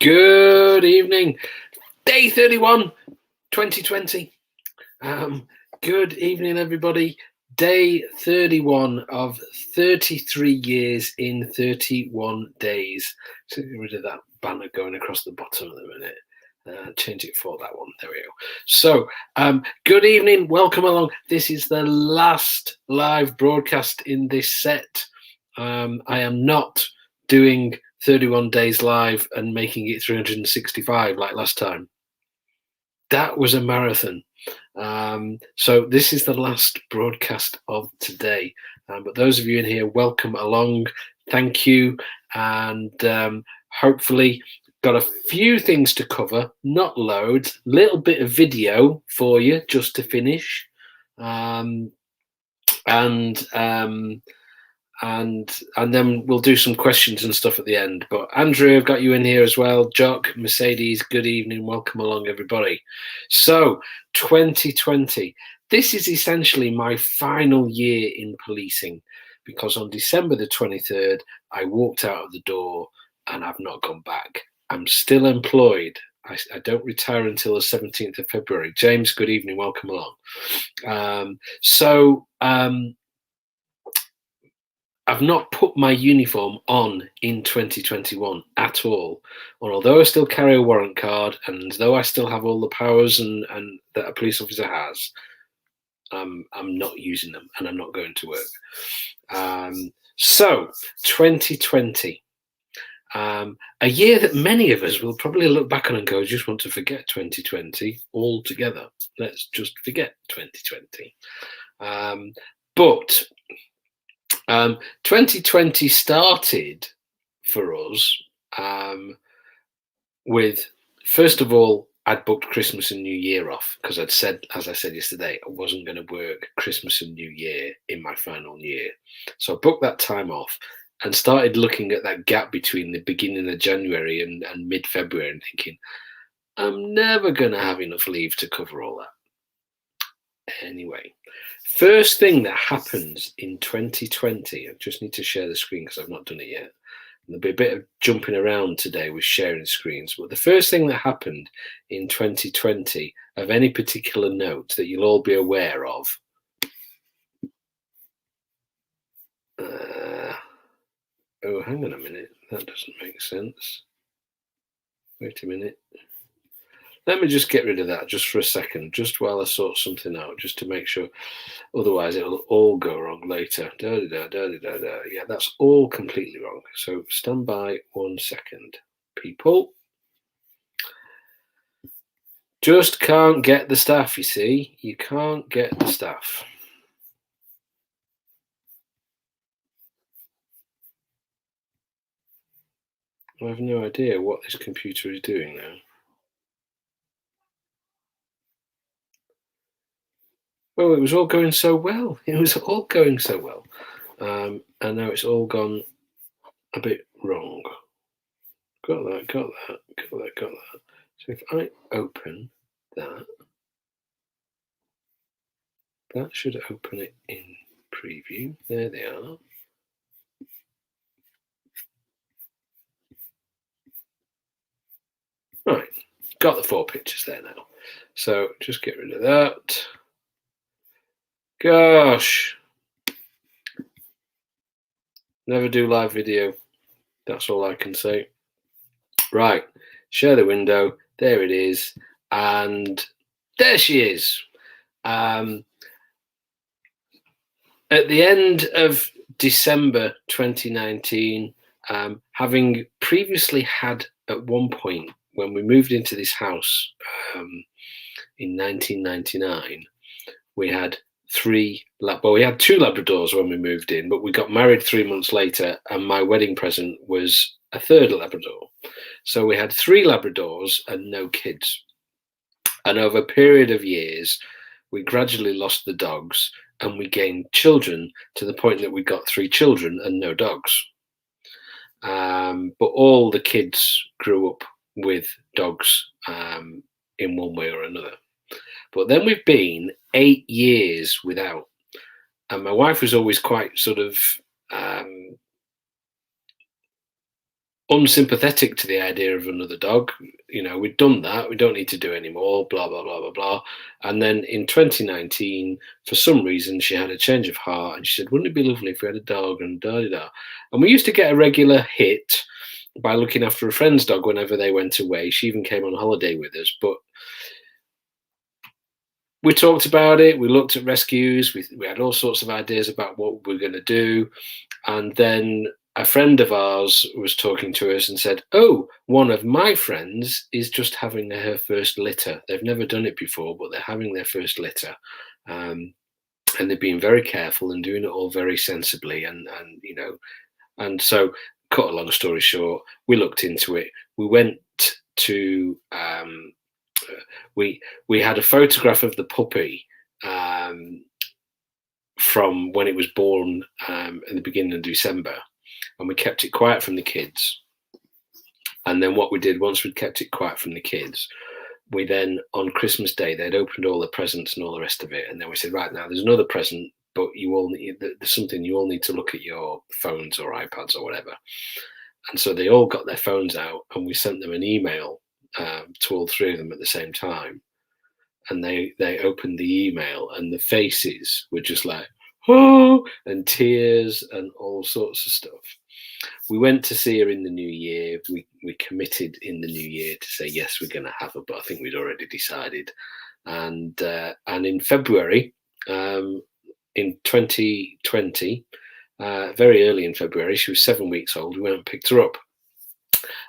Good evening. Day 31, 2020. Good evening, everybody. Day 31 of 33 years in 31 days. So get rid of that banner going across the bottom of the minute. Change it for that one. There we go. So, good evening. Welcome along. This is the last live broadcast in this set. I am not doing 31 days live and making it 365 like last time. That was a marathon. So this is the last broadcast of today. But those of you in here, welcome along. Thank you. And hopefully got a few things to cover, not loads, little bit of video for you just to finish. And then we'll do some questions and stuff at the end. But Andrew, I've got you in here as well. Jock, Mercedes, good evening. Welcome along, everybody. So, 2020. This is essentially my final year in policing because on December the 23rd, I walked out of the door and I've not gone back. I'm still employed. I don't retire until the 17th of February. James, good evening. Welcome along. I've not put my uniform on in 2021 at all. And although I still carry a warrant card and though I still have all the powers and that a police officer has, I'm not using them and I'm not going to work. So 2020, a year that many of us will probably look back on and go, just want to forget 2020 altogether. Let's just forget 2020. But 2020 started for us with, first of all, I'd booked Christmas and New Year off because I'd said, as I said yesterday, I wasn't going to work Christmas and New Year in my final year. So I booked that time off and started looking at that gap between the beginning of January and mid-February and thinking, I'm never going to have enough leave to cover all that. Anyway. First thing that happens in 2020, I just need to share the screen because I've not done it yet. There'll be a bit of jumping around today with sharing screens, but the first thing that happened in 2020 of any particular note that you'll all be aware of. Oh, hang on a minute. That doesn't make sense. Wait a minute. Let me just get rid of that just for a second, just while I sort something out, just to make sure. Otherwise, it'll all go wrong later. Yeah, that's all completely wrong. So stand by 1 second, people. Just can't get the staff, you see. You can't get the staff. I have no idea what this computer is doing now. Oh, it was all going so well. It was all going so well. And now it's all gone a bit wrong. Got that. So if I open that, that should open it in preview. There they are. Right, got the 4 pictures there now. So just get rid of that. Gosh. Never do live video. That's all I can say. Right, share the window. There it is. And there she is. At the end of December 2019, having previously had at one point, when we moved into this house in 1999, we had we had 2 Labradors when we moved in, but we got married 3 months later, and my wedding present was a 3rd Labrador. So we had 3 Labradors and no kids. And over a period of years, we gradually lost the dogs and we gained children to the point that we got 3 children and no dogs. But all the kids grew up with dogs in one way or another. But then we've been 8 years without. And my wife was always quite sort of unsympathetic to the idea of another dog. We'd done that. We don't need to do any more, blah, blah, blah, blah, blah. And then in 2019, for some reason, she had a change of heart and she said, wouldn't it be lovely if we had a dog and da da da. And we used to get a regular hit by looking after a friend's dog whenever they went away. She even came on holiday with us. But we talked about it. We looked at rescues. We had all sorts of ideas about what we were going to do. And then a friend of ours was talking to us and said, oh, one of my friends is just having her first litter. They've never done it before, but they're having their first litter. And they're being very careful and doing it all very sensibly. And so, cut a long story short, we looked into it. We went to, we had a photograph of the puppy from when it was born at the beginning of December, and we kept it quiet from the kids. And then what we did, once we'd kept it quiet from the kids, we then, on Christmas Day, they'd opened all the presents and all the rest of it. And then we said, right, now there's another present, but there's something you all need to look at your phones or iPads or whatever. And so they all got their phones out and we sent them an email to all three of them at the same time. And they opened the email and the faces were just like, oh, and tears and all sorts of stuff. We went to see her in the new year. We committed in the new year to say, yes, we're going to have her, but I think we'd already decided. And in February, in 2020, very early in February, she was 7 weeks old. We went and picked her up.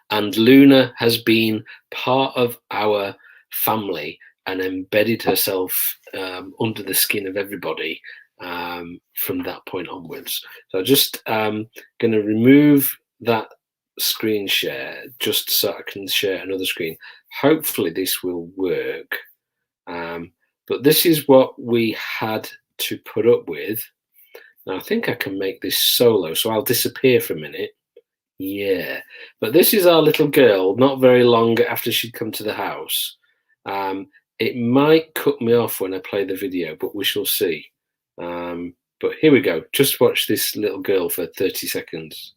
And Luna has been part of our family and embedded herself under the skin of everybody from that point onwards. So I'm just going to remove that screen share just so I can share another screen. Hopefully this will work. But this is what we had to put up with. Now I think I can make this solo, so I'll disappear for a minute. Yeah, but this is our little girl not very long after she'd come to the house. It might cut me off when I play the video, but we shall see. But here we go. Just watch this little girl for 30 seconds.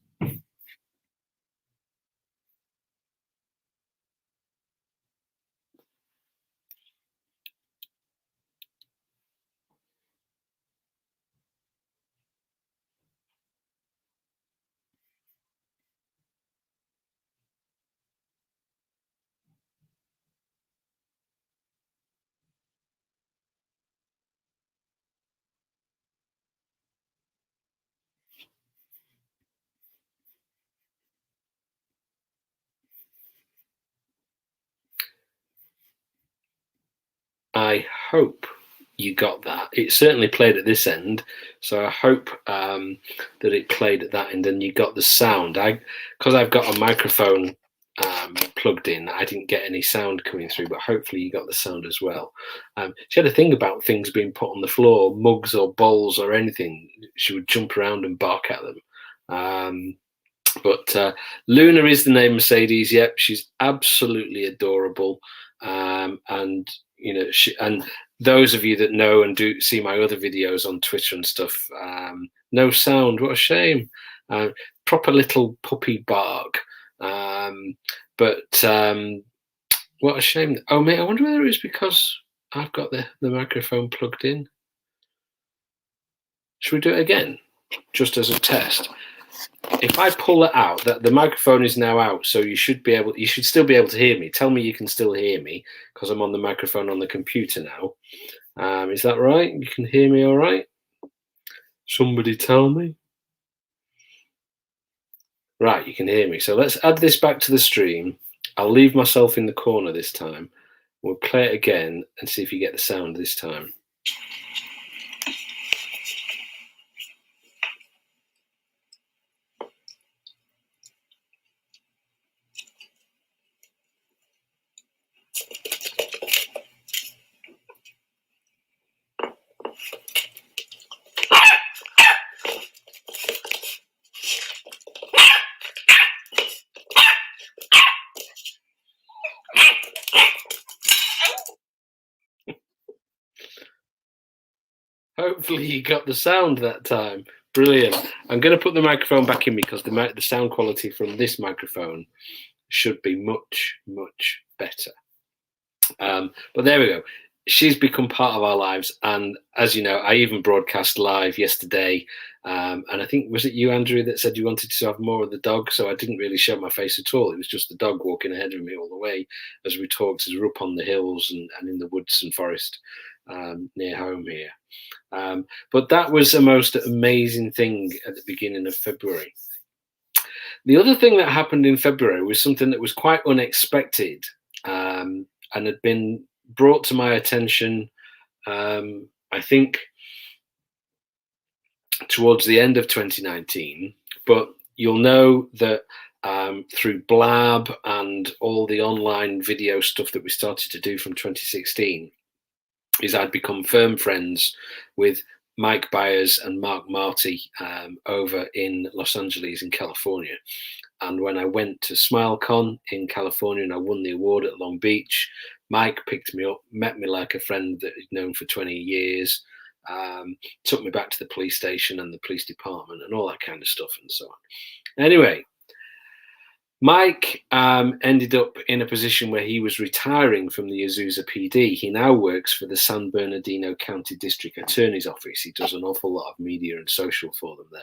I hope you got that. It certainly played at this end, so I hope that it played at that end and you got the sound. Because I've got a microphone plugged in, I didn't get any sound coming through, but hopefully you got the sound as well. She had a thing about things being put on the floor, mugs or bowls or anything. She would jump around and bark at them. But Luna is the name Mercedes. Yep, she's absolutely adorable. And and those of you that know and do see my other videos on Twitter and stuff, no sound. What a shame. Proper little puppy bark. But what a shame. Oh, mate, I wonder whether it's because I've got the microphone plugged in. Should we do it again, just as a test? If I pull it out, that the microphone is now out, so you should still be able to hear me. Tell me you can still hear me because I'm on the microphone on the computer now. Is that right? You can hear me all right? Somebody tell me. Right, you can hear me. So let's add this back to the stream. I'll leave myself in the corner this time. We'll play it again and see if you get the sound this time. Hopefully you got the sound that time. Brilliant. I'm going to put the microphone back in because the sound quality from this microphone should be much, much better. But there we go. She's become part of our lives. And as you know, I even broadcast live yesterday. And I think, was it you, Andrew, that said you wanted to have more of the dog? So I didn't really show my face at all. It was just the dog walking ahead of me all the way as we talked, as we're up on the hills and in the woods and forest near home here. But that was the most amazing thing at the beginning of February. The other thing that happened in February was something that was quite unexpected and had been brought to my attention, I think, towards the end of 2019. But you'll know that through Blab and all the online video stuff that we started to do from 2016, is I'd become firm friends with Mike Byers and Mark Marty over in Los Angeles in California. And when I went to SmileCon in California and I won the award at Long Beach, Mike picked me up, met me like a friend that he'd known for 20 years, took me back to the police station and the police department and all that kind of stuff and so on. Anyway, Mike ended up in a position where he was retiring from the Azusa PD. He now works for the San Bernardino County District Attorney's Office. He does an awful lot of media and social for them there.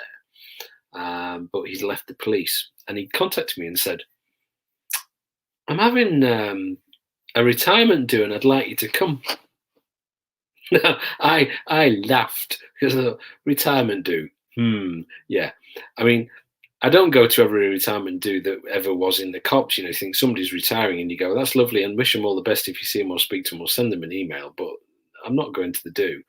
But he's left the police. And he contacted me and said, I'm having a retirement do and I'd like you to come. I laughed because I thought, retirement do? Yeah. I mean, I don't go to every retirement do that ever was in the cops. You think somebody's retiring and you go, that's lovely, and wish them all the best if you see them or speak to them or send them an email. But I'm not going to the do.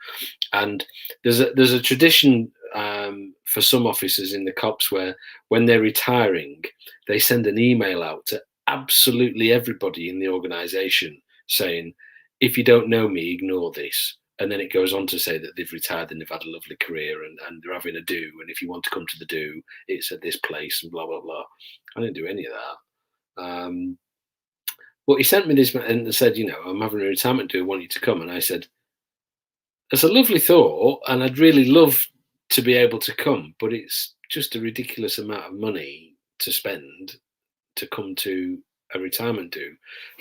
And there's a tradition for some officers in the cops where when they're retiring, they send an email out to absolutely everybody in the organization saying, if you don't know me, ignore this. And then it goes on to say that they've retired and they've had a lovely career and they're having a do. And if you want to come to the do, it's at this place and blah, blah, blah. I didn't do any of that. But he sent me this and said, I'm having a retirement do. I want you to come. And I said, that's a lovely thought. And I'd really love to be able to come. But it's just a ridiculous amount of money to spend to come to a retirement do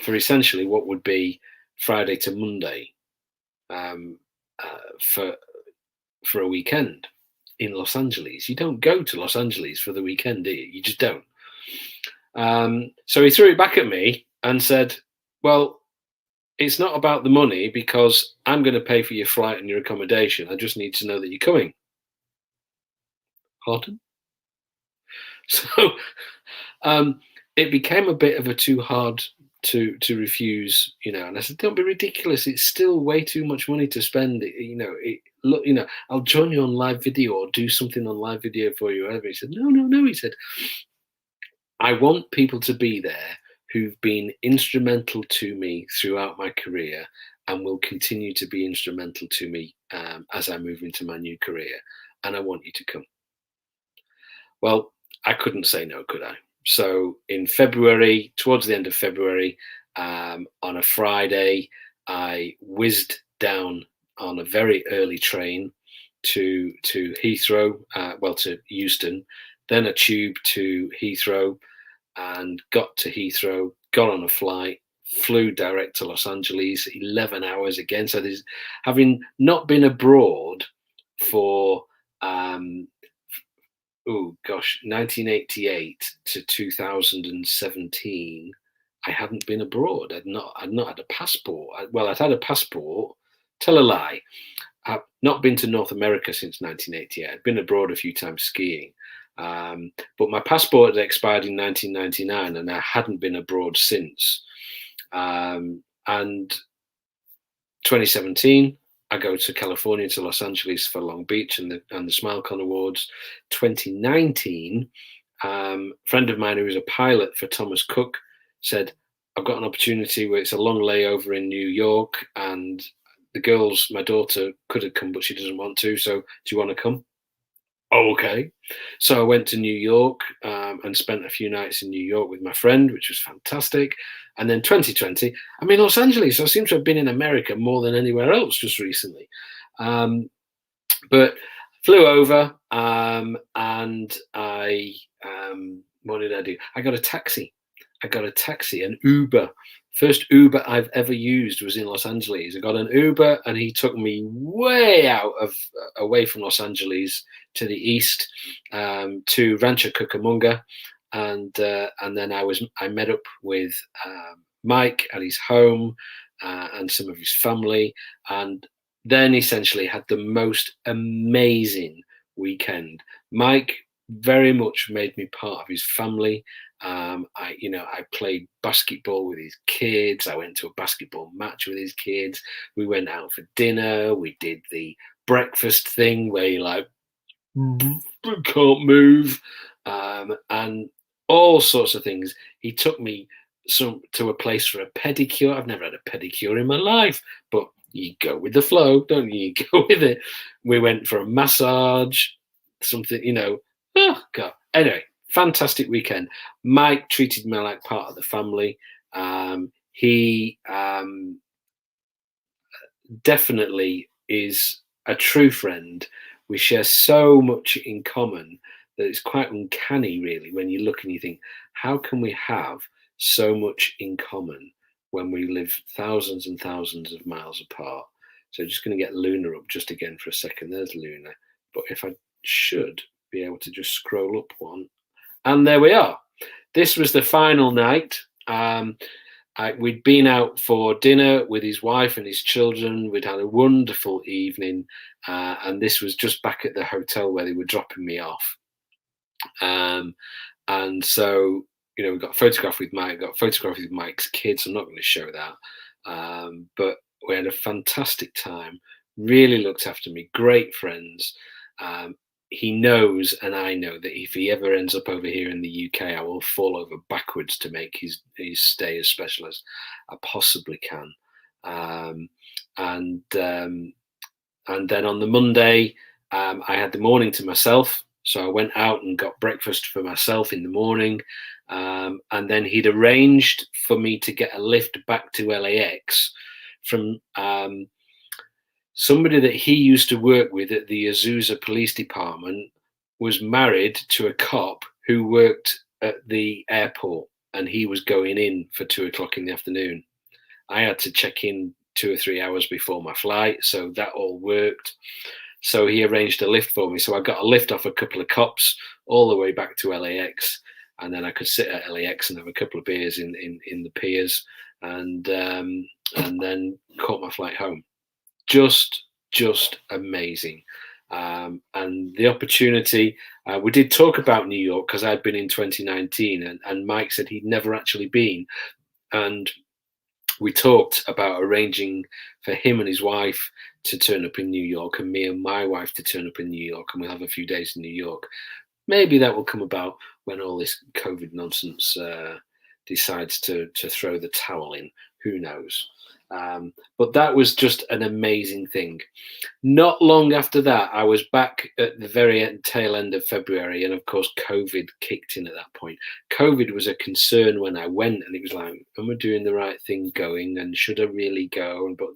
for essentially what would be Friday to Monday. For a weekend in Los Angeles. You don't go to Los Angeles for the weekend, do you? You just don't. So he threw it back at me and said, well, it's not about the money because I'm going to pay for your flight and your accommodation. I just need to know that you're coming. Pardon? So it became a bit of a too hard to refuse, and I said, don't be ridiculous. It's still way too much money to spend. I'll join you on live video or do something on live video for you. Whatever. He said, no. He said, I want people to be there who've been instrumental to me throughout my career and will continue to be instrumental to me as I move into my new career. And I want you to come. Well, I couldn't say no, could I? So in February, towards the end of February, on a Friday, I whizzed down on a very early train to Heathrow, to Euston, then a tube to Heathrow, and got to Heathrow, got on a flight, flew direct to Los Angeles, 11 hours again. So having not been abroad for 1988 to 2017, I hadn't been abroad. I'd not had a passport. I'd had a passport. Tell a lie. I've not been to North America since 1988. I'd been abroad a few times skiing. But my passport had expired in 1999 and I hadn't been abroad since. And 2017, I go to California, to Los Angeles for Long Beach and the SmileCon Awards. 2019, a friend of mine who was a pilot for Thomas Cook said, I've got an opportunity where it's a long layover in New York and the girls, my daughter could have come, but she doesn't want to. So do you want to come? Oh, okay. So I went to New York and spent a few nights in New York with my friend, which was fantastic. And then 2020, Los Angeles, I seem to have been in America more than anywhere else just recently. But flew over, and what did I do? I got a taxi. An Uber. First Uber I've ever used was in Los Angeles. I got an Uber, and he took me way away from Los Angeles to the east, to Rancho Cucamonga, and then I met up with Mike at his home, and some of his family, and then essentially had the most amazing weekend. Mike very much made me part of his family. I played basketball with his kids. I went to a basketball match with his kids. We went out for dinner. We did the breakfast thing where you like can't move, and all sorts of things. He took me to a place for a pedicure. I've never had a pedicure in my life, but you go with the flow, don't you? You go with it. We went for a massage, something, Oh God. Anyway, fantastic weekend. Mike treated me like part of the family. He definitely is a true friend. We share so much in common that it's quite uncanny, really, when you look and you think, how can we have so much in common when we live thousands and thousands of miles apart? So just going to get Luna up just again for a second. There's Luna. But if I should be able to just scroll up one, and there we are. This was the final night. We'd been out for dinner with his wife and his children. We'd had a wonderful evening, and this was just back at the hotel where they were dropping me off. And so, we got a photograph with Mike, got a photograph with Mike's kids. I'm not going to show that, but we had a fantastic time. Really looked after me. Great friends. He knows, and I know, that if he ever ends up over here in the UK, I will fall over backwards to make his stay as special as I possibly can. And then on the Monday, I had the morning to myself. So I went out and got breakfast for myself in the morning. And then he'd arranged for me to get a lift back to LAX from somebody that he used to work with at the Azusa Police Department. Was married to a cop who worked at the airport, and he was going in for 2:00 in the afternoon. I had to check in 2 or 3 hours before my flight, so that all worked. So he arranged a lift for me. So I got a lift off a couple of cops all the way back to LAX, and then I could sit at LAX and have a couple of beers in the piers, and then caught my flight home. Just amazing. And the opportunity, we did talk about New York because I'd been in 2019, and Mike said he'd never actually been. And we talked about arranging for him and his wife to turn up in New York, and me and my wife to turn up in New York, and we'll have a few days in New York. Maybe that will come about when all this COVID nonsense decides to throw the towel in. Who knows? But that was just an amazing thing. Not long after that, I was back at the very tail end of February, and of course, COVID kicked in at that point. COVID was a concern when I went, and it was like, am I doing the right thing going, and should I really go? But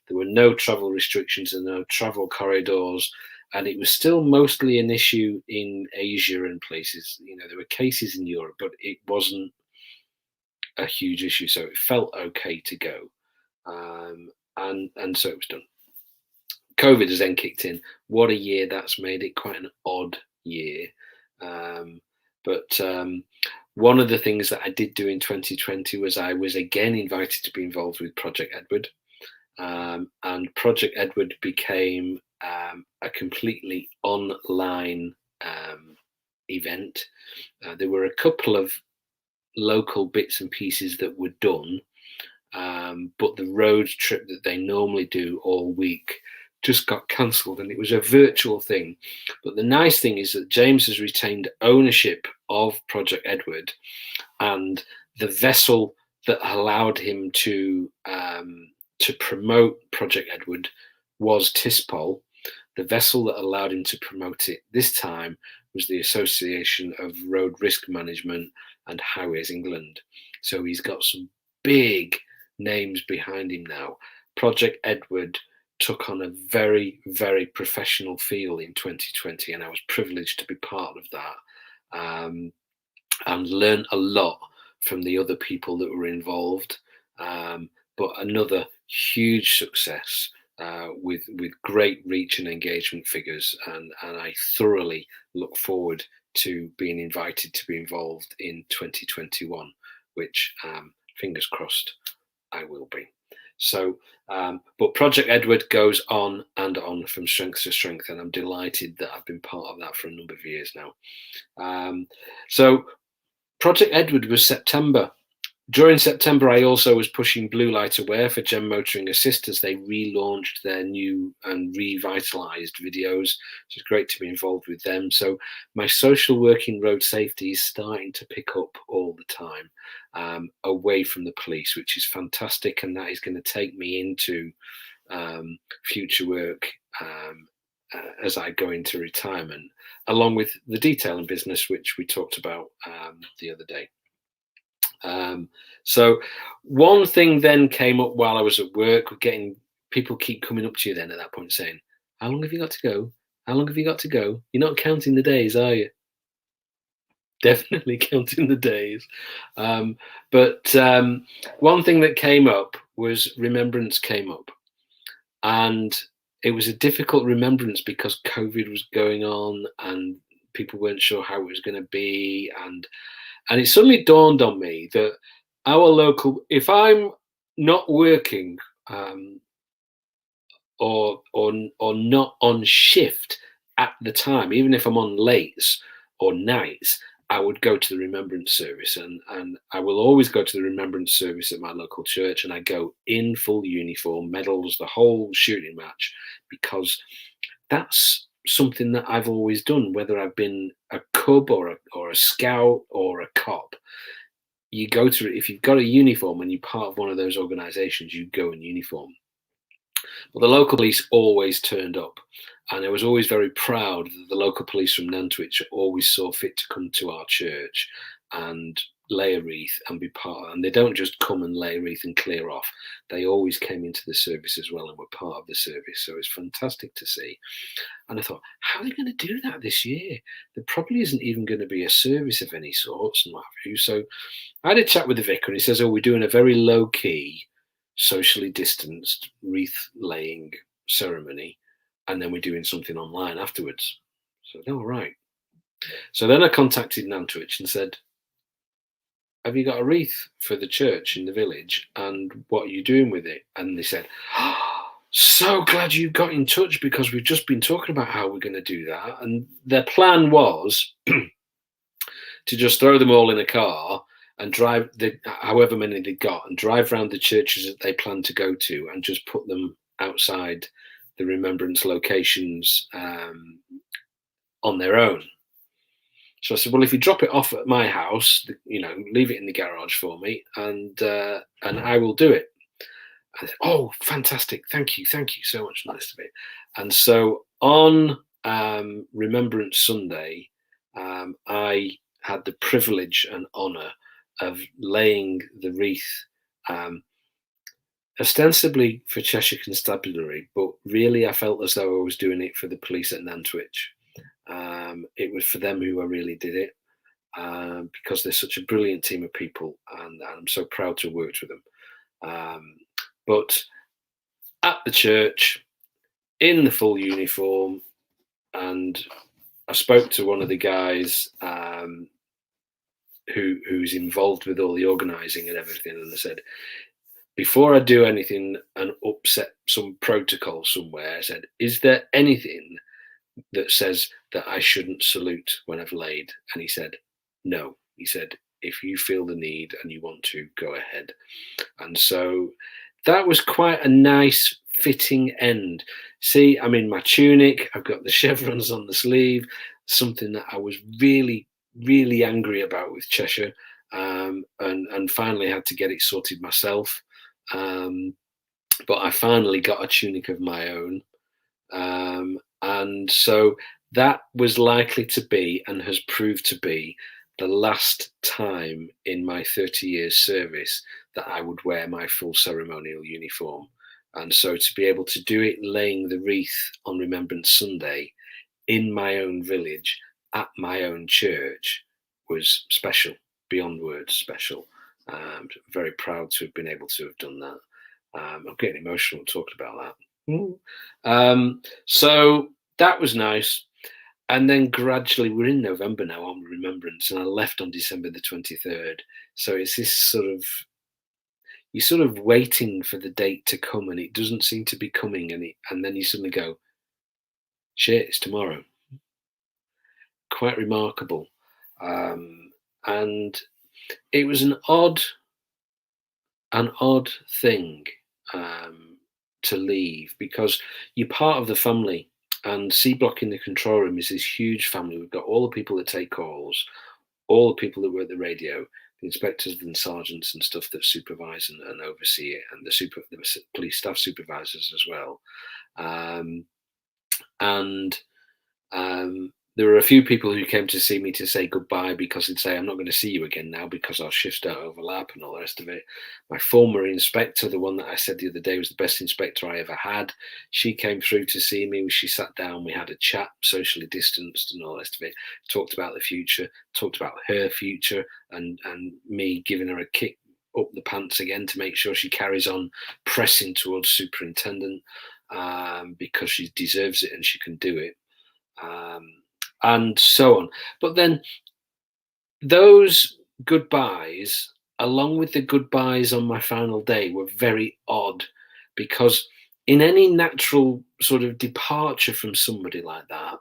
there were no travel restrictions and no travel corridors, and it was still mostly an issue in Asia and places. There were cases in Europe, but it wasn't a huge issue, so it felt okay to go. And so it was done. COVID has then kicked in. What a year that's made it. Quite an odd year. But one of the things that I did do in 2020 was I was again invited to be involved with Project Edward. And Project Edward became a completely online event. There were a couple of local bits and pieces that were done, but the road trip that they normally do all week just got cancelled, and it was a virtual thing. But the nice thing is that James has retained ownership of Project Edward, and the vessel that allowed him to promote Project Edward was TISPOL. The vessel that allowed him to promote it this time was the Association of Road Risk Management and Highways England. So he's got some big names behind him now. Project Edward took on a very, very professional feel in 2020, and I was privileged to be part of that, and learn a lot from the other people that were involved. But another huge success, with great reach and engagement figures, and I thoroughly look forward to being invited to be involved in 2021, which, fingers crossed, I will be. So, but Project Edward goes on and on from strength to strength, and I'm delighted that I've been part of that for a number of years now. So Project Edward was September. During September, I also was pushing Blue Light Aware for Gem Motoring Assist as they relaunched their new and revitalized videos. So it's great to be involved with them. So my social work in road safety is starting to pick up all the time, away from the police, which is fantastic. And that is going to take me into future work as I go into retirement, along with the detailing business, which we talked about the other day. So one thing then came up while I was at work, getting people keep coming up to you then at that point saying, how long have you got to go? How long have you got to go? You're not counting the days, are you? Definitely counting the days. But one thing that came up was remembrance came up. And it was a difficult remembrance because COVID was going on and people weren't sure how it was going to be. And it suddenly dawned on me that our local, if I'm not working, or not on shift at the time, even if I'm on lates or nights, I would go to the remembrance service, and I will always go to the remembrance service at my local church, and I go in full uniform, medals, the whole shooting match, because that's something that I've always done, whether I've been a cub or a scout or a cop. You go to, if you've got a uniform and you're part of one of those organizations, you go in uniform. But the local police always turned up, and I was always very proud that the local police from Nantwich always saw fit to come to our church and lay a wreath and be part of, and they don't just come and lay a wreath and clear off. They always came into the service as well and were part of the service. So it's fantastic to see. And I thought, how are they going to do that this year? There probably isn't even going to be a service of any sorts and what have you. So I had a chat with the vicar, and he says, oh, we're doing a very low key, socially distanced wreath laying ceremony, and then we're doing something online afterwards. So, oh, right. So then I contacted Nantwich and said, have you got a wreath for the church in the village, and what are you doing with it? And they said, oh, so glad you got in touch, because we've just been talking about how we're going to do that. And their plan was to just throw them all in a car and drive however many they got, and drive around the churches that they plan to go to, and just put them outside the remembrance locations on their own. So I said, well, if you drop it off at my house, leave it in the garage for me, and I will do it. I said, oh, fantastic! Thank you so much, nice to be. And so on Remembrance Sunday, I had the privilege and honour of laying the wreath, ostensibly for Cheshire Constabulary, but really I felt as though I was doing it for the police at Nantwich. It was for them who I really did it, because they're such a brilliant team of people, and I'm so proud to have worked with them. But at the church, in the full uniform, and I spoke to one of the guys who's involved with all the organising and everything, and I said, before I do anything and upset some protocol somewhere, I said, is there anything that says that I shouldn't salute when I've laid? And he said, no. He said, if you feel the need and you want to, go ahead. And so that was quite a nice fitting end. See, I'm in my tunic, I've got the chevrons on the sleeve, something that I was really, really angry about with Cheshire, and finally had to get it sorted myself. But I finally got a tunic of my own. And so that was likely to be, and has proved to be, the last time in my 30 years service that I would wear my full ceremonial uniform. And so to be able to do it laying the wreath on Remembrance Sunday in my own village at my own church was special, beyond words special. Very proud to have been able to have done that. I'm getting emotional talking about that. So that was nice. And then gradually, we're in November now on Remembrance, and I left on December the 23rd. So it's this sort of, you're sort of waiting for the date to come, and it doesn't seem to be coming, and then you suddenly go, shit, it's tomorrow. Quite remarkable. And it was an odd thing to leave, because you're part of the family, and C Block in the control room is this huge family. We've got all the people that take calls, all the people that work the radio, the inspectors and sergeants and stuff that supervise and oversee it, and the police staff supervisors as well. There were a few people who came to see me to say goodbye, because they'd say, I'm not going to see you again now because our shifts don't overlap and all the rest of it. My former inspector, the one that I said the other day was the best inspector I ever had, she came through to see me. She sat down, we had a chat, socially distanced and all the rest of it, talked about the future, talked about her future, and me giving her a kick up the pants again to make sure she carries on pressing towards superintendent, because she deserves it and she can do it. And so on. But then those goodbyes, along with the goodbyes on my final day, were very odd, because in any natural sort of departure from somebody like that,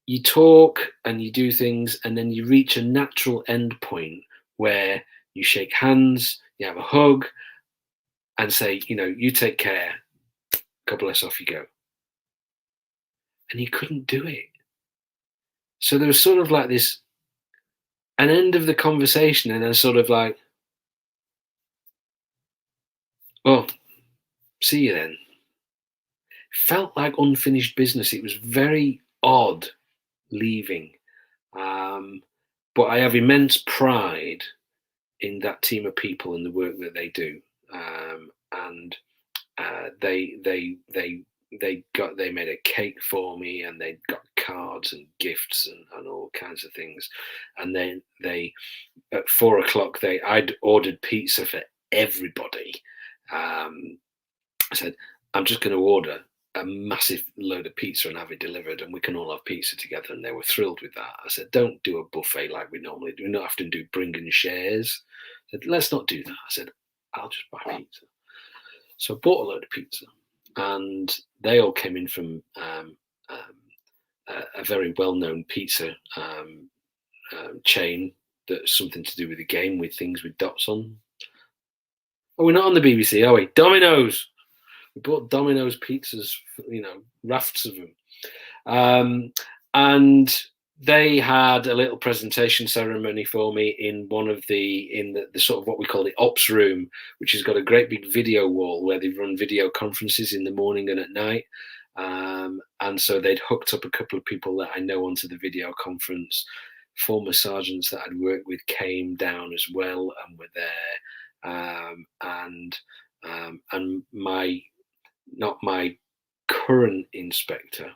you talk and you do things, and then you reach a natural end point where you shake hands, you have a hug, and say, you take care, God bless, off you go. And he couldn't do it. So there was sort of like an end of the conversation, and then sort of like, well, see you then. Felt like unfinished business. It was very odd leaving. But I have immense pride in that team of people and the work that they do. And they made a cake for me, and they got cards and gifts and all kinds of things. And then they at 4:00 I'd ordered pizza for everybody. I said, I'm just going to order a massive load of pizza and have it delivered, and we can all have pizza together. And they were thrilled with that. I said, don't do a buffet like we normally do. We don't have to do bring and shares. I said, let's not do that. I said, I'll just buy pizza. So I bought a load of pizza, and they all came in from a very well-known pizza chain that's something to do with the game, with things with dots on. Oh, we're not on the BBC, are we? Domino's. We bought Domino's pizzas, rafts of them. And they had a little presentation ceremony for me in the sort of what we call the ops room, which has got a great big video wall where they run video conferences in the morning and at night. And so they'd hooked up a couple of people that I know onto the video conference. Former sergeants that I'd worked with came down as well and were there. And not my current inspector,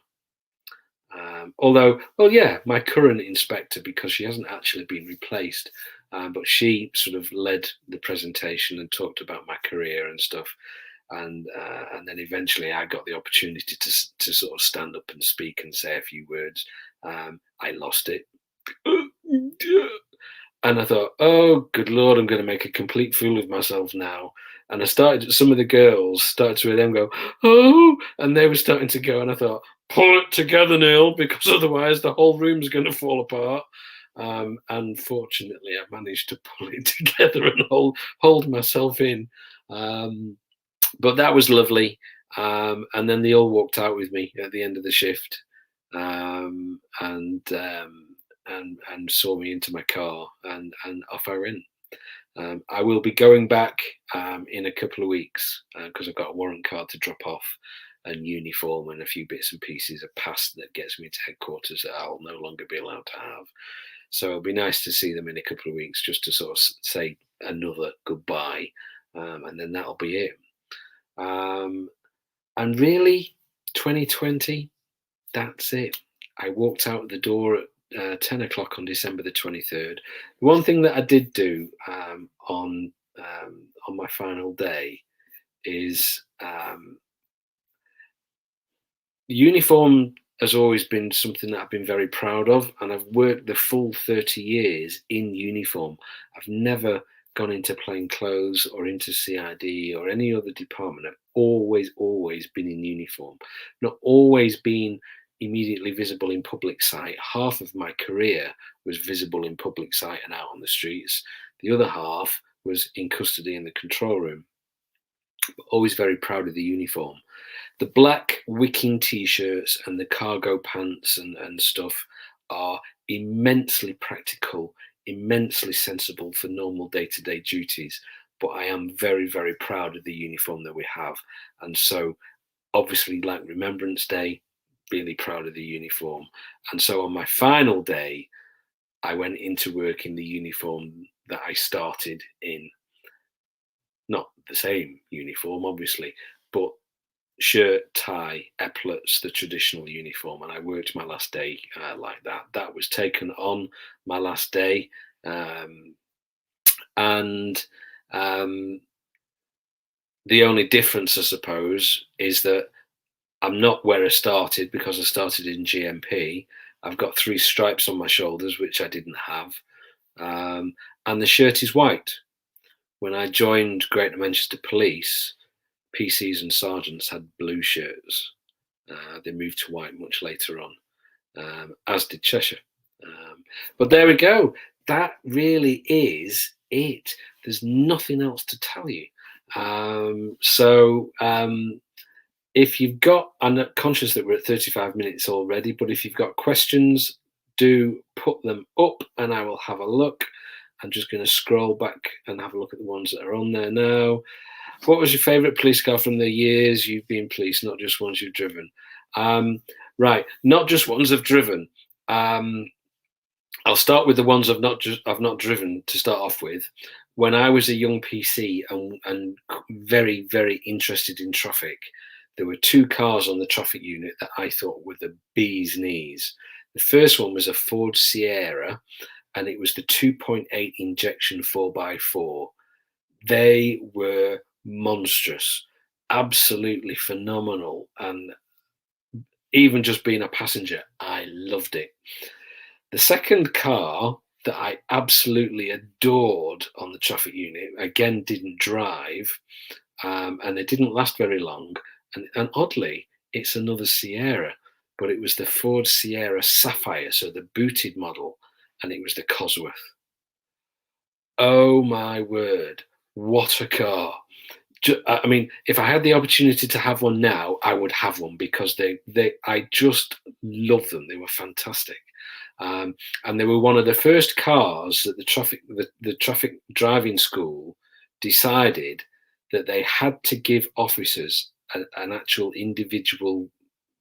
although, well, yeah, my current inspector, because she hasn't actually been replaced, but she sort of led the presentation and talked about my career and stuff. And then eventually I got the opportunity to sort of stand up and speak and say a few words. I lost it. And I thought, oh, good Lord, I'm going to make a complete fool of myself now. And some of the girls started to hear them go, oh, and they were starting to go. And I thought, pull it together, Neil, because otherwise the whole room's going to fall apart. And fortunately, I managed to pull it together and hold myself in. But that was lovely. And then they all walked out with me at the end of the shift. And saw me into my car, and off I went. I will be going back in a couple of weeks, because I've got a warrant card to drop off, and uniform and a few bits and pieces, a pass that gets me to headquarters that I'll no longer be allowed to have. So it'll be nice to see them in a couple of weeks, just to sort of say another goodbye, and then that'll be it. And really, 2020, that's it. I walked out the door at 10 o'clock on December the 23rd. One thing that I did do on my final day is uniform has always been something that I've been very proud of, and I've worked the full 30 years in uniform. I've never gone into plain clothes or into CID or any other department. I've always been in uniform. Not always been immediately visible in public sight. Half of my career was visible in public sight and out on the streets. The other half was in custody in the control room. But always very proud of the uniform. The black wicking t-shirts and the cargo pants and stuff are immensely practical, immensely sensible for normal day-to-day duties. But I am very, very proud of the uniform that we have. And so obviously, like Remembrance Day, really proud of the uniform. And so on my final day, I went into work in the uniform that I started in. Not the same uniform, obviously, but shirt, tie, epaulets, the traditional uniform, and I worked my last day like that. That was taken on my last day, and the only difference, I suppose, is that I'm not where I started because I started in GMP. I've got 3 stripes on my shoulders, which I didn't have, and the shirt is white. When I joined Greater Manchester Police, PCs and sergeants had blue shirts. They moved to white much later on, as did Cheshire. But there we go. That really is it. There's nothing else to tell you. If you've got, I'm conscious that we're at 35 minutes already, but if you've got questions, do put them up and I will have a look. I'm just going to scroll back and have a look at the ones that are on there now. What was your favourite police car from the years you've been police, not just ones you've driven? Right, not just ones I've driven. I'll start with the ones I've not driven to start off with. When I was a young PC and very, very interested in traffic, there were 2 cars on the traffic unit that I thought were the bee's knees. The first one was a Ford Sierra, and it was the 2.8 injection 4x4. They were monstrous, absolutely phenomenal, and even just being a passenger, I loved it. The second car that I absolutely adored on the traffic unit, again, didn't drive, and it didn't last very long. And oddly, it's another Sierra, but it was the Ford Sierra Sapphire, so the booted model, and it was the Cosworth. Oh my word, what a car! I mean, if I had the opportunity to have one now, I would have one because I just love them. They were fantastic. And they were one of the first cars that the traffic driving school decided that they had to give officers an actual individual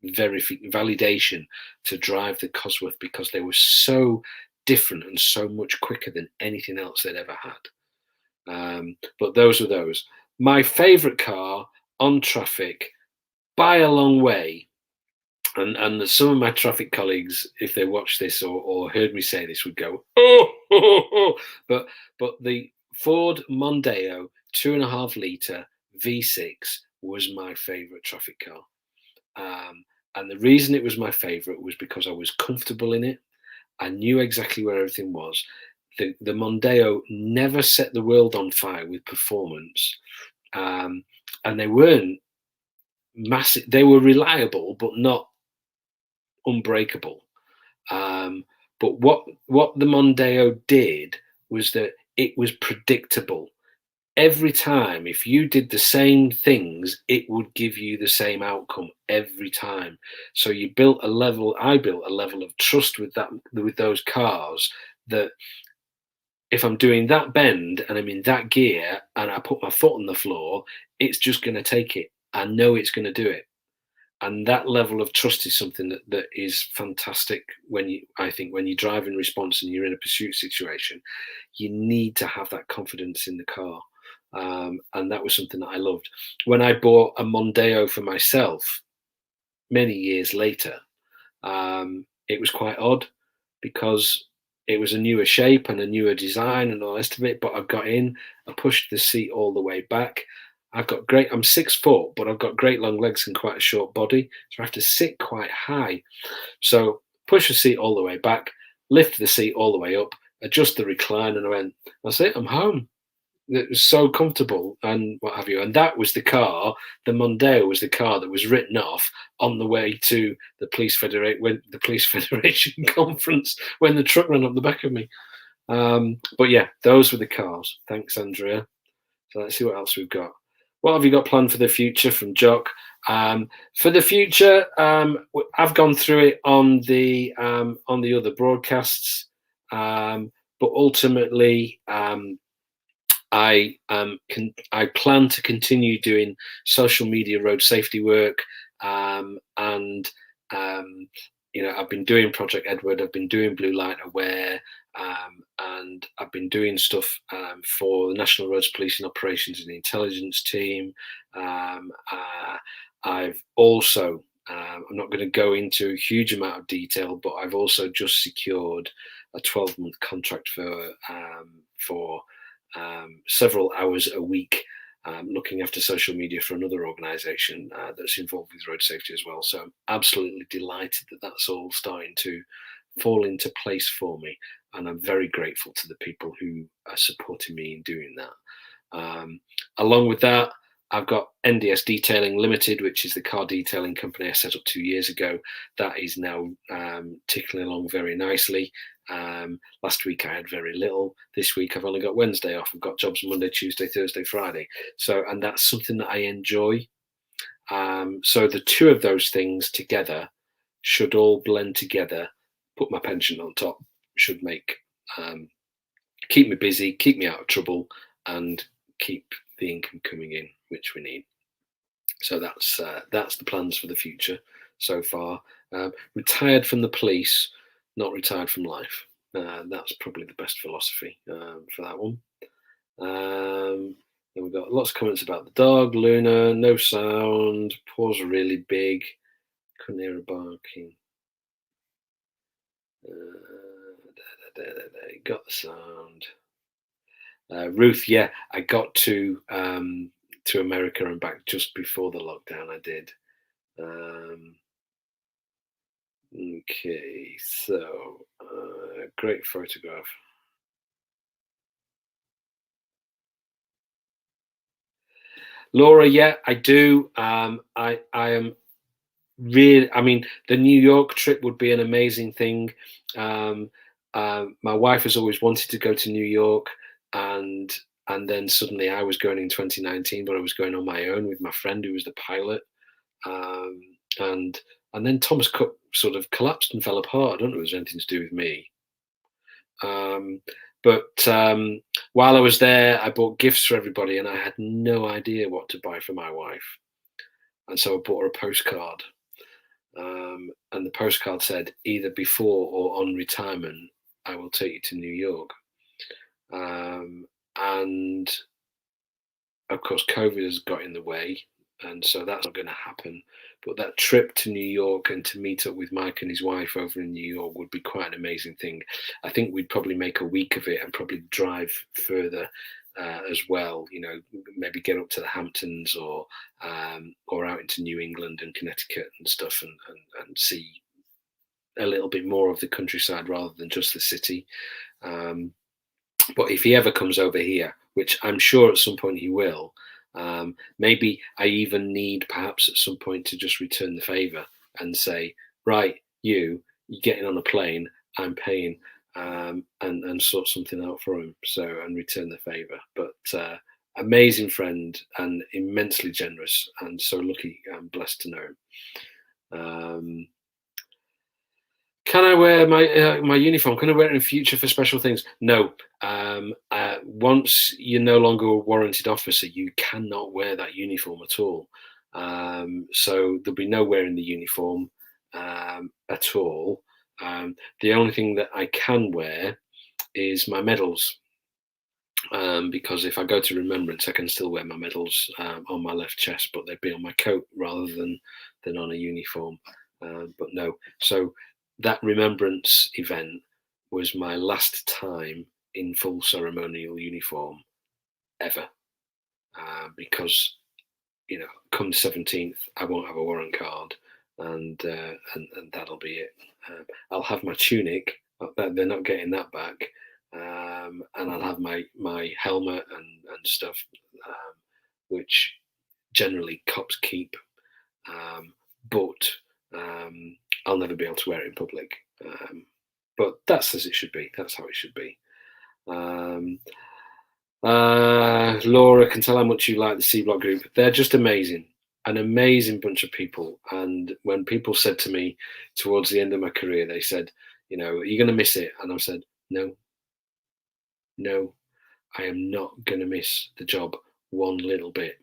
validation to drive the Cosworth because they were so different and so much quicker than anything else they'd ever had. But those were those. My favourite car on traffic by a long way, and some of my traffic colleagues, if they watched this or heard me say this, would go, oh. But the Ford Mondeo 2.5 litre V6 was my favourite traffic car. And the reason it was my favourite was because I was comfortable in it. I knew exactly where everything was. The Mondeo never set the world on fire with performance. And they weren't massive. They were reliable, but not unbreakable. But what the Mondeo did was that it was predictable. Every time, if you did the same things, it would give you the same outcome every time. So I built a level of trust with those cars, that if I'm doing that bend and I'm in that gear and I put my foot on the floor, it's just going to take it. I know it's going to do it. And that level of trust is something that is fantastic when you drive in response and you're in a pursuit situation. You need to have that confidence in the car. And that was something that I loved. When I bought a Mondeo for myself many years later, it was quite odd because it was a newer shape and a newer design and all the rest of it. But I got in, I pushed the seat all the way back. I'm 6 foot, but I've got great long legs and quite a short body. So I have to sit quite high. So push the seat all the way back, lift the seat all the way up, adjust the recline, and I went, that's it, I'm home. It was so comfortable and what have you. And that was the car. The Mondeo was the car that was written off on the way to the police federation conference when the truck ran up the back of me. But yeah, those were the cars. Thanks, Andrea. So let's see what else we've got. What have you got planned for the future from Jock? For the future, I've gone through it on the other broadcasts, but ultimately, I plan to continue doing social media road safety work, and I've been doing Project Edward, I've been doing Blue Light Aware, and I've been doing stuff for the National Roads Policing Operations and the intelligence team. I've also, I'm not going to go into a huge amount of detail, but I've also just secured a 12-month contract for several hours a week, looking after social media for another organisation that's involved with road safety as well. So I'm absolutely delighted that that's all starting to fall into place for me, and I'm very grateful to the people who are supporting me in doing that. Along with that, I've got NDS Detailing Limited, which is the car detailing company I set up 2 years ago. That is now ticking along very nicely. Last week I had very little. This week I've only got Wednesday off. I've got jobs Monday, Tuesday, Thursday, Friday. And that's something that I enjoy. So the two of those things together should all blend together, put my pension on top, should keep me busy, keep me out of trouble, and keep the income coming in, which we need. So that's the plans for the future so far. Retired from the police, not retired from life. That's probably the best philosophy for that one. Then we've got lots of comments about the dog, Luna, no sound, paws are really big, couldn't hear her barking. Got the sound. Ruth, yeah, I got to America and back just before the lockdown. I did. Okay, so great photograph. Laura, yeah, I do. I am really. I mean, the New York trip would be an amazing thing. My wife has always wanted to go to New York, and then suddenly I was going in 2019, but I was going on my own with my friend who was the pilot, and then Thomas Cook sort of collapsed and fell apart. I don't know if it was anything to do with me. But while I was there, I bought gifts for everybody, and I had no idea what to buy for my wife, and so I bought her a postcard. And the postcard said, either before or on retirement, I will take you to New York. And of course, COVID has got in the way, and so that's not going to happen. But that trip to New York and to meet up with Mike and his wife over in New York would be quite an amazing thing. I think we'd probably make a week of it and probably drive further as well. You know, maybe get up to the Hamptons or out into New England and Connecticut and stuff, and see a little bit more of the countryside rather than just the city. But if he ever comes over here, which I'm sure at some point he will, maybe I even need perhaps at some point to just return the favour and say, right, you're getting on a plane, I'm paying, and sort something out for him. So, and return the favour. But amazing friend and immensely generous, and so lucky and blessed to know him. Can I wear my uniform? Can I wear it in future for special things? No. Once you're no longer a warranted officer, you cannot wear that uniform at all. So there'll be no wearing the uniform at all. The only thing that I can wear is my medals. because if I go to remembrance, I can still wear my medals on my left chest, but they'd be on my coat rather than on a uniform. But no, so that remembrance event was my last time in full ceremonial uniform ever, because come the 17th, I won't have a warrant card, and that'll be it. I'll have my tunic; they're not getting that back. And I'll have my helmet and stuff, which generally cops keep, but I'll never be able to wear it in public. But that's as it should be. That's how it should be. Laura can tell how much you like the C Block group. They're just amazing, an amazing bunch of people. And when people said to me towards the end of my career, they said, are you going to miss it? And I said, no, I am not going to miss the job one little bit.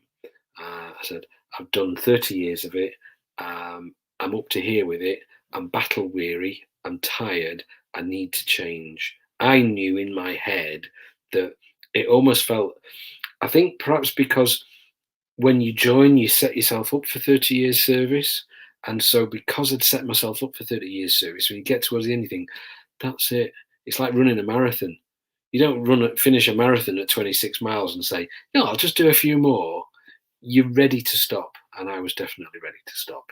I said, I've done 30 years of it. I'm up to here with it. I'm battle weary. I'm tired. I need to change. I knew in my head that it almost felt, I think perhaps because when you join, you set yourself up for 30 years service. And so because I'd set myself up for 30 years service, when you get towards the end, you think, that's it. It's like running a marathon. You don't finish a marathon at 26 miles and say, I'll just do a few more. You're ready to stop. And I was definitely ready to stop.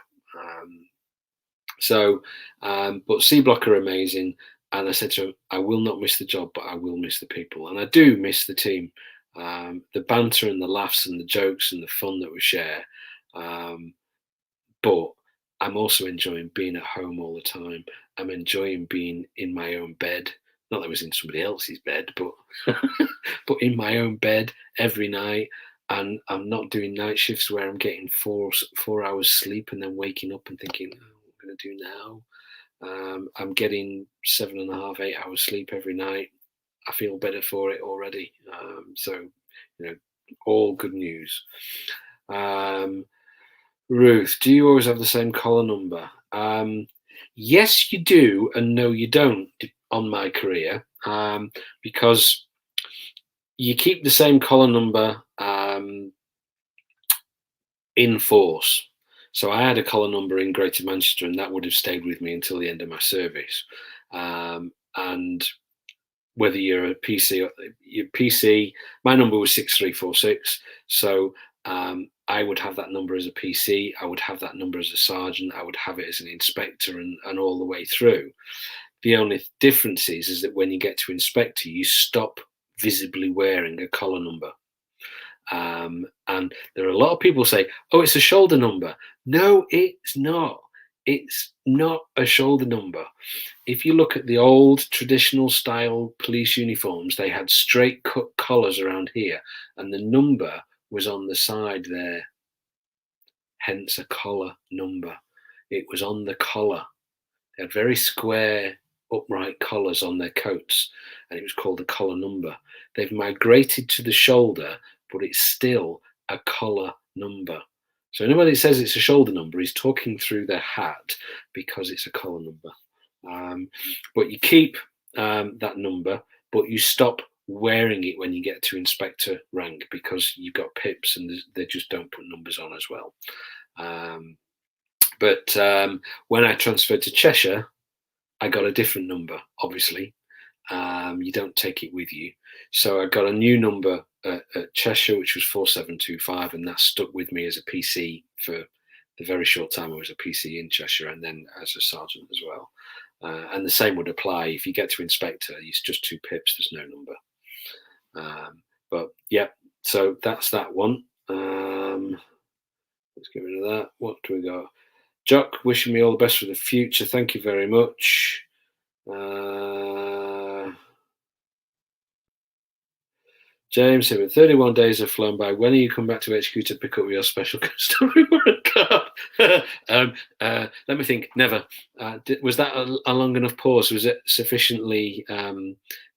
But C Block are amazing. And I said to him, I will not miss the job, but I will miss the people. And I do miss the team. The banter and the laughs and the jokes and the fun that we share. But I'm also enjoying being at home all the time. I'm enjoying being in my own bed. Not that I was in somebody else's bed, but but in my own bed every night. And I'm not doing night shifts where I'm getting 4 hours sleep and then waking up and thinking, what am I going to do now? I'm getting 7.5, 8 hours sleep every night. I feel better for it already. So, all good news. Ruth, do you always have the same collar number? Yes, you do, and no, you don't on my career, because you keep the same collar number in force. So I had a collar number in Greater Manchester, and that would have stayed with me until the end of my service. And whether you're a PC, my number was 6346. So I would have that number as a PC. I would have that number as a sergeant. I would have it as an inspector, and all the way through. The only difference is that when you get to inspector, you stop visibly wearing a collar number. And there are a lot of people say, oh, it's a shoulder number. No, it's not. It's not a shoulder number. If you look at the old traditional style police uniforms, they had straight cut collars around here, and the number was on the side there. Hence a collar number. It was on the collar. They had very square, upright collars on their coats, and it was called a collar number. They've migrated to the shoulder, but it's still a collar number. So anybody that says it's a shoulder number is talking through their hat, because it's a collar number. But you keep that number, but you stop wearing it when you get to inspector rank, because you've got pips and they just don't put numbers on as well. But when I transferred to Cheshire, I got a different number, obviously. You don't take it with you. So I got a new number at Cheshire, which was 4725, and that stuck with me as a PC for the very short time I was a PC in Cheshire, and then as a sergeant as well. And the same would apply if you get to inspector. It's just 2 pips. There's no number. But yeah, so that's that one. Let's get rid of that. What do we got? Jock, wishing me all the best for the future. Thank you very much. James here, 31 days have flown by. When are you come back to HQ to pick up your special custody warrant card? Let me think. Never. Was that a long enough pause? Was it sufficiently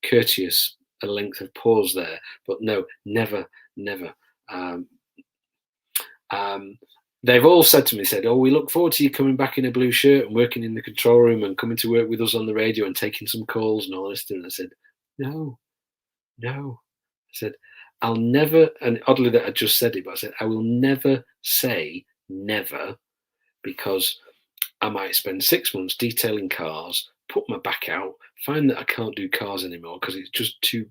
courteous, a length of pause there? But no, never. They've all said to me, oh, we look forward to you coming back in a blue shirt and working in the control room and coming to work with us on the radio and taking some calls and all this. And I said, no. said, I'll never, and oddly that I just said it, but I said, I will never say never, because I might spend 6 months detailing cars, put my back out, find that I can't do cars anymore because it's just too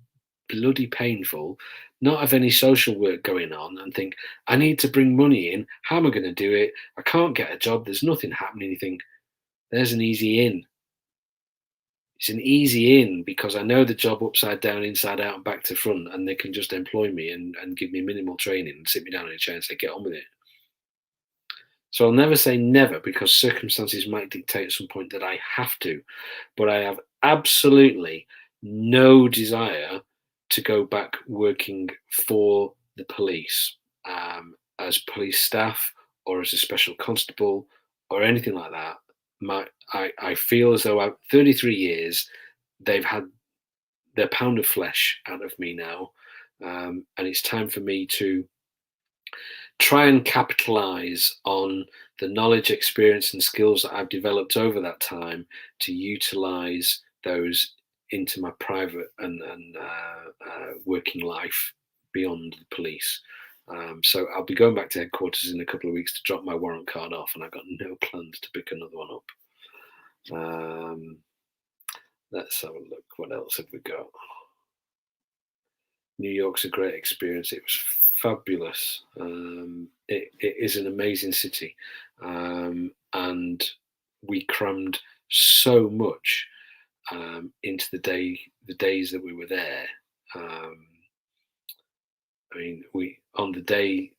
bloody painful, not have any social work going on, and think, I need to bring money in. How am I going to do it? I can't get a job. There's nothing happening. You think, there's an easy in. It's an easy in because I know the job upside down, inside out, and back to front, and they can just employ me and give me minimal training and sit me down in a chair and say, get on with it. So I'll never say never because circumstances might dictate at some point that I have to, but I have absolutely no desire to go back working for the police as police staff or as a special constable or anything like that. I feel as though 33 years, they've had their pound of flesh out of me now, and it's time for me to try and capitalize on the knowledge, experience, and skills that I've developed over that time to utilize those into my private and working life beyond the police. So I'll be going back to headquarters in a couple of weeks to drop my warrant card off, and I've got no plans to pick another one up. Let's have a look. What else have we got? New York's a great experience. It was fabulous. It is an amazing city, and we crammed so much into the days that we were there. I mean, we on the day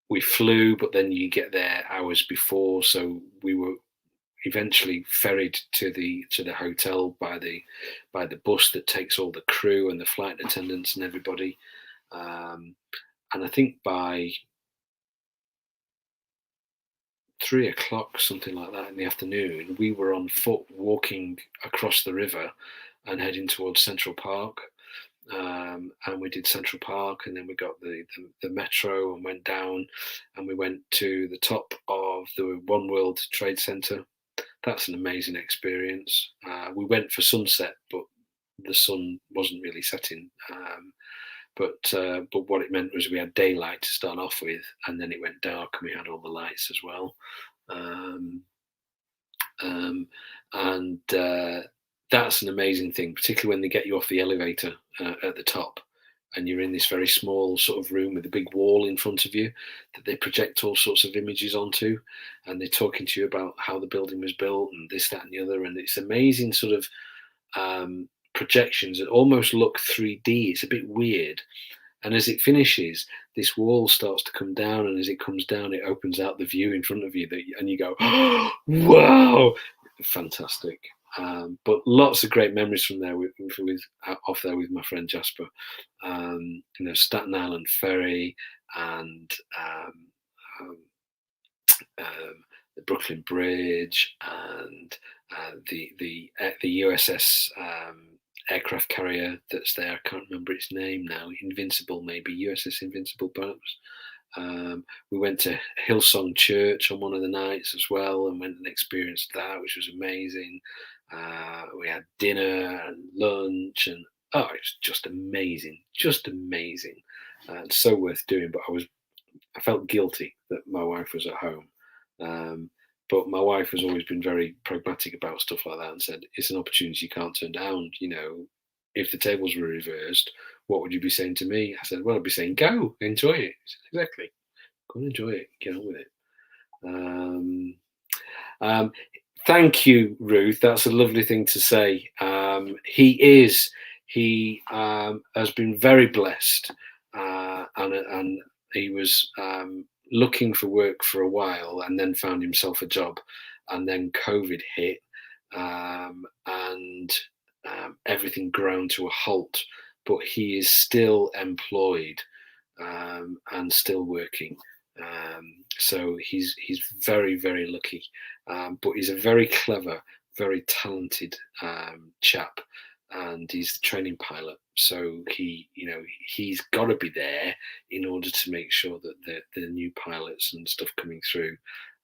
we flew, but then you get there hours before, so we were eventually ferried to the hotel by the bus that takes all the crew and the flight attendants and everybody. And I think by 3 o'clock, something like that, in the afternoon, we were on foot walking across the river and heading towards Central Park. And we did Central Park, and then we got the metro and went down, and we went to the top of the One World Trade Center. That's an amazing experience. We went for sunset, but the sun wasn't really setting. But what it meant was we had daylight to start off with, and then it went dark, and we had all the lights as well. And that's an amazing thing, particularly when they get you off the elevator at the top, and you're in this very small sort of room with a big wall in front of you that they project all sorts of images onto, and they're talking to you about how the building was built and this, that, and the other, and it's amazing sort of projections that almost look 3D. It's a bit weird. And as it finishes, this wall starts to come down, and as it comes down, it opens out the view in front of you, and you go, oh, wow, fantastic. But lots of great memories from there with off there with my friend Jasper. Staten Island Ferry and the Brooklyn Bridge and the USS aircraft carrier that's there. I can't remember its name now. Invincible, maybe USS Invincible, perhaps. We went to Hillsong Church on one of the nights as well, and went and experienced that, which was amazing. We had dinner and lunch, and it's just amazing, and so worth doing. But I felt guilty that my wife was at home. But my wife has always been very pragmatic about stuff like that and said, it's an opportunity you can't turn down. If the tables were reversed, what would you be saying to me? I said, well, I'd be saying, go, enjoy it. Said, exactly. Go and enjoy it. Get on with it. Thank you, Ruth. That's a lovely thing to say. He has been very blessed, and he was looking for work for a while, and then found himself a job, and then COVID hit, and everything ground to a halt. But he is still employed and still working. So he's very, very lucky. But he's a very clever, very talented chap, and he's the training pilot. So he's got to be there in order to make sure that the new pilots and stuff coming through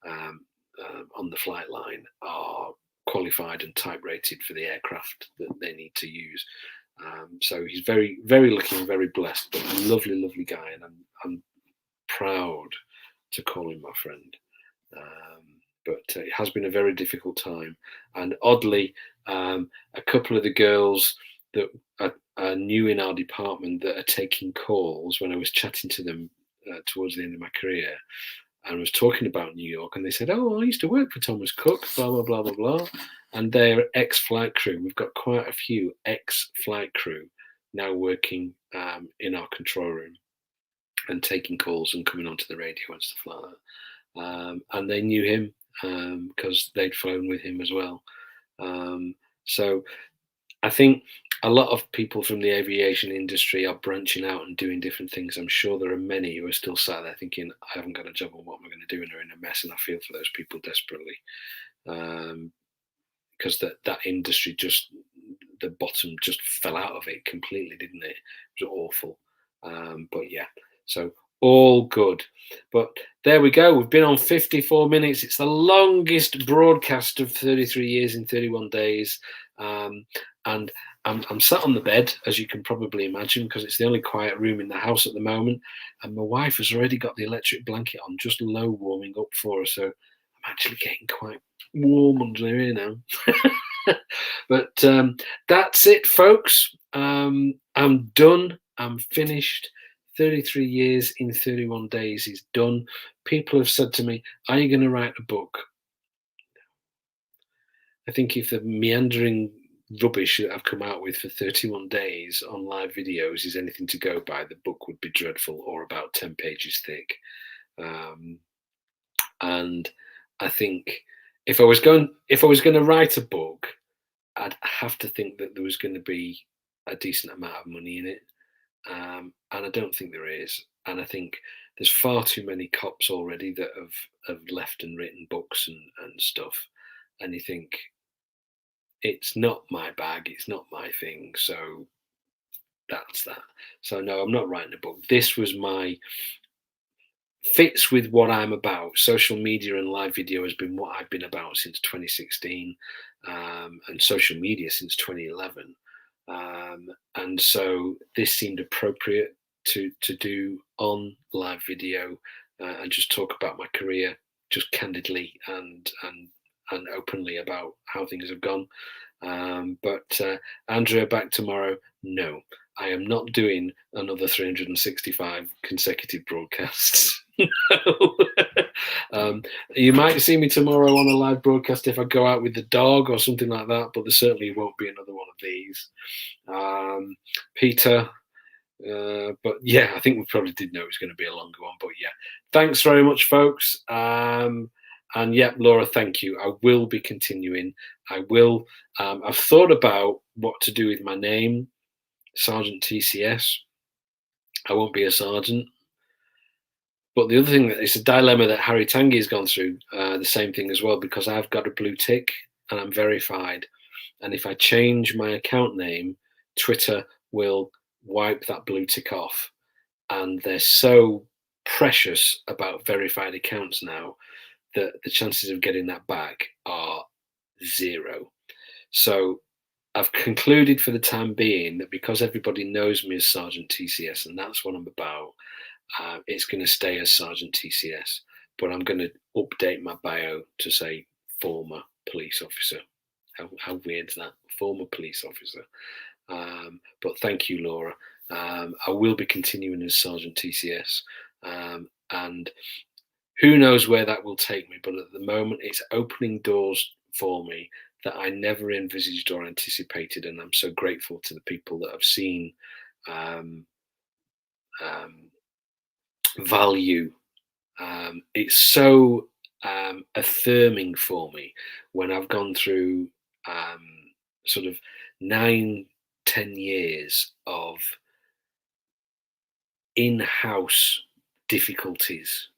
on the flight line are qualified and type rated for the aircraft that they need to use. So he's very, very lucky and very blessed, but a lovely, lovely guy, and I'm proud to call him my friend. But it has been a very difficult time, and oddly, a couple of the girls that are new in our department that are taking calls, when I was chatting to them towards the end of my career, and was talking about New York, and they said, "Oh, I used to work for Thomas Cook, blah blah blah blah blah," and they're ex-flight crew. We've got quite a few ex-flight crew now working in our control room and taking calls and coming onto the radio and stuff like that. And they knew him because they'd flown with him as well. So I think a lot of people from the aviation industry are branching out and doing different things. I'm sure there are many who are still sat there thinking, I haven't got a job, and what am I going to do? And they're in a mess. And I feel for those people desperately, because that industry just, the bottom just fell out of it completely, didn't it? It was awful. But yeah, so all good. But there we go. We've been on 54 minutes. It's the longest broadcast of 33 years in 31 days. And I'm sat on the bed, as you can probably imagine, because it's the only quiet room in the house at the moment. And my wife has already got the electric blanket on, just low warming up for us. So I'm actually getting quite warm under here now. But that's it, folks. I'm done. I'm finished. 33 years in 31 days is done. People have said to me, are you going to write a book? I think if the meandering rubbish that I've come out with for 31 days on live videos is anything to go by, the book would be dreadful, or about 10 pages thick. And I think if I was going to write a book, I'd have to think that there was going to be a decent amount of money in it. And I don't think there is. And I think there's far too many cops already that have left and written books and stuff. And you think, it's not my bag, it's not my thing. So that's that. So no, I'm not writing a book. This was fits with what I'm about. Social media and live video has been what I've been about since 2016, and social media since 2011. And so this seemed appropriate to do on live video, and just talk about my career, just candidly and openly about how things have gone. But Andrea back tomorrow? No, I am not doing another 365 consecutive broadcasts. You might see me tomorrow on a live broadcast if I go out with the dog or something like that, but there certainly won't be another one of these. Peter, but yeah, I think we probably did know it was going to be a longer one. But yeah, thanks very much, folks. And yeah, Laura, thank you. I will be continuing. I will. I've thought about what to do with my name, Sergeant TCS. I won't be a sergeant. But the other thing, it's a dilemma that Harry Tanguy has gone through, the same thing as well, because I've got a blue tick and I'm verified. And if I change my account name, Twitter will wipe that blue tick off. And they're so precious about verified accounts now that the chances of getting that back are zero. So I've concluded for the time being that because everybody knows me as Sergeant TCS and that's what I'm about, it's going to stay as Sergeant TCS, but I'm going to update my bio to say former police officer. How weird is that? Former police officer. But thank you, Laura. I will be continuing as Sergeant TCS, and who knows where that will take me. But at the moment, it's opening doors for me that I never envisaged or anticipated, and I'm so grateful to the people that have seen value. It's so affirming for me when I've gone through sort of 9-10 years of in-house difficulties,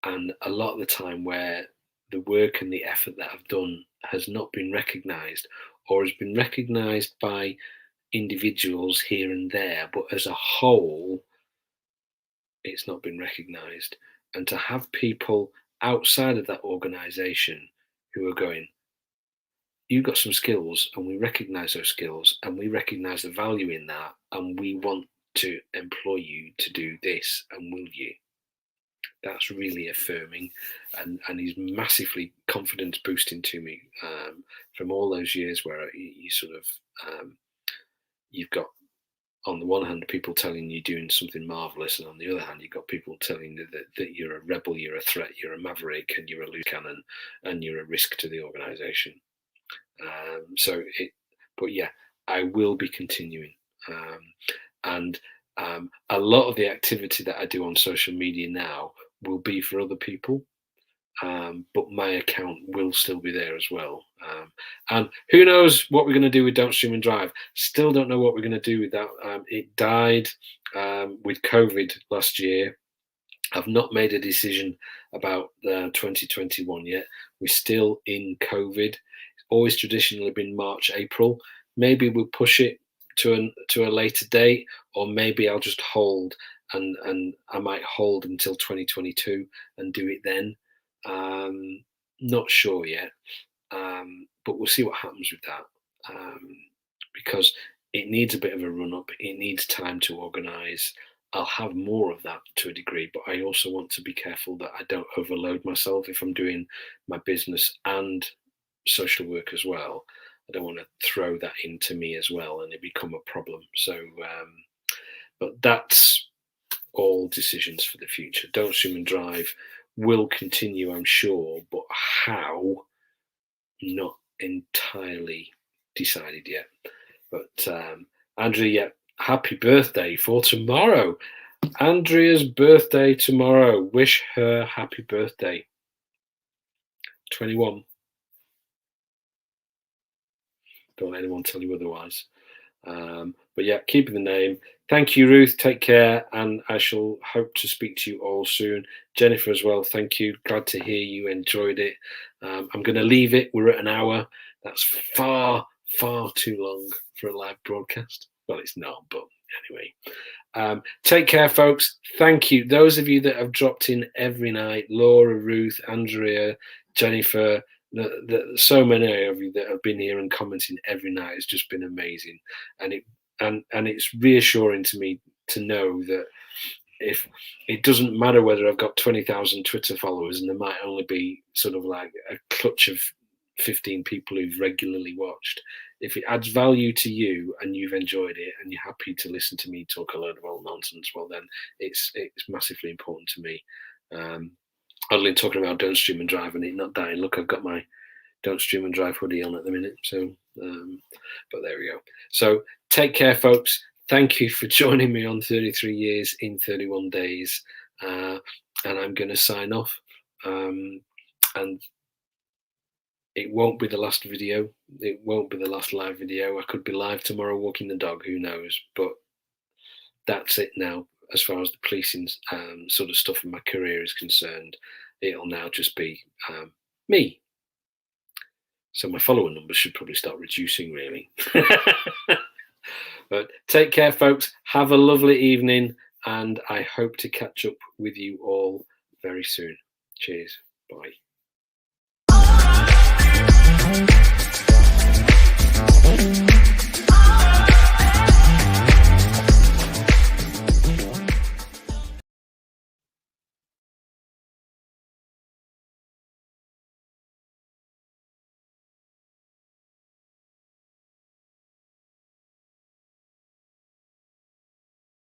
and a lot of the time where the work and the effort that I've done has not been recognized, or has been recognized by individuals here and there, but as a whole it's not been recognized. And to have people outside of that organization who are going, you've got some skills, and we recognize those skills, and we recognize the value in that, and we want to employ you to do this, and will you? That's really affirming, and is massively confidence boosting to me, from all those years where you sort of, you've got, on the one hand, people telling you doing something marvelous, and on the other hand, you've got people telling you that you're a rebel, you're a threat, you're a maverick, and you're a loose cannon, and you're a risk to the organisation. But yeah, I will be continuing, and a lot of the activity that I do on social media now will be for other people, but my account will still be there as well. And who knows what we're going to do with Don't Stream and Drive? Still don't know what we're going to do with that. It died with COVID last year. I've not made a decision about 2021 yet. We're still in COVID. It's always traditionally been March, April. Maybe we'll push it to a later date, or maybe I'll just hold, and I might hold until 2022 and do it then. Not sure yet, but we'll see what happens with that, because it needs a bit of a run up. It needs time to organise. I'll have more of that to a degree, but I also want to be careful that I don't overload myself if I'm doing my business and social work as well. I don't want to throw that into me as well and it become a problem. So, but that's all decisions for the future. Don't Stream and Drive will continue, I'm sure, but how, not entirely decided yet. But Andrea, yeah, happy birthday for tomorrow. Andrea's birthday tomorrow. Wish her happy birthday. 21. Don't let anyone tell you otherwise. But yeah, keeping the name. Thank you, Ruth. Take care, and I shall hope to speak to you all soon. Jennifer as well, thank you. Glad to hear you enjoyed it. I'm going to leave it. We're at an hour. That's far, far too long for a live broadcast. Well, it's not, but anyway. Take care, folks. Thank you. Those of you that have dropped in every night, Laura, Ruth, Andrea, Jennifer, so many of you that have been here and commenting every night has just been amazing, and it's reassuring to me to know that if it doesn't matter whether I've got 20,000 Twitter followers and there might only be sort of like a clutch of 15 people who've regularly watched, if it adds value to you and you've enjoyed it and you're happy to listen to me talk a load of old nonsense, well then it's massively important to me. Only talking about Don't Stream and Drive and it not dying. Look, I've got my Don't Stream and Drive hoodie on at the minute. So, but there we go. So take care, folks. Thank you for joining me on 33 years in 31 days. And I'm going to sign off. And it won't be the last video. It won't be the last live video. I could be live tomorrow walking the dog. Who knows? But that's it now. As far as the policing sort of stuff in my career is concerned, it'll now just be me. So my follower numbers should probably start reducing, really. But take care, folks. Have a lovely evening, and I hope to catch up with you all very soon. Cheers. Bye.